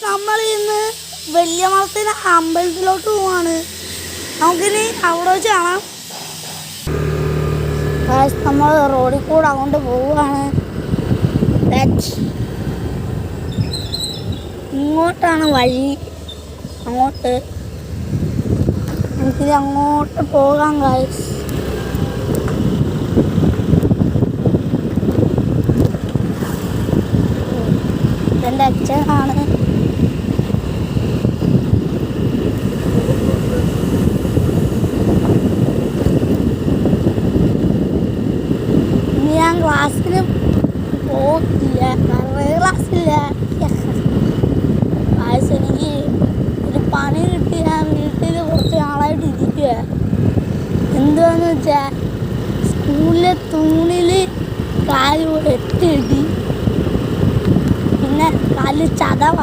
നമ്മൾ ഇന്ന് വലിയ മാസത്തിന് അമ്പലത്തിലോട്ട് പോവാണ്. നമുക്കിനി അവിടെ വെച്ച് കാണാം. നമ്മൾ റോഡിൽ കൂടെ അങ്ങോട്ട് പോവുകയാണ്. ഇങ്ങോട്ടാണ് വഴി. അങ്ങോട്ട് നമുക്കിത് അങ്ങോട്ട് പോകാം ഗൈസ്. എൻ്റെ അച്ഛനാണ്. ഇനി ഞാൻ ക്ലാസ്സിന് പോകില്ല, കാരണം ക്ലാസ്സില്ല. എനിക്ക് ഒരു പണി കിട്ടി. ഞാൻ വീട്ടിൽ കുറച്ച് നാളായിട്ട് ഇരിക്കുക. എന്താന്ന് വെച്ചാൽ സ്കൂളിലെ തൂണിൽ കാല് എത്തിയിട്ടി, പിന്നെ കാല് ചതവ.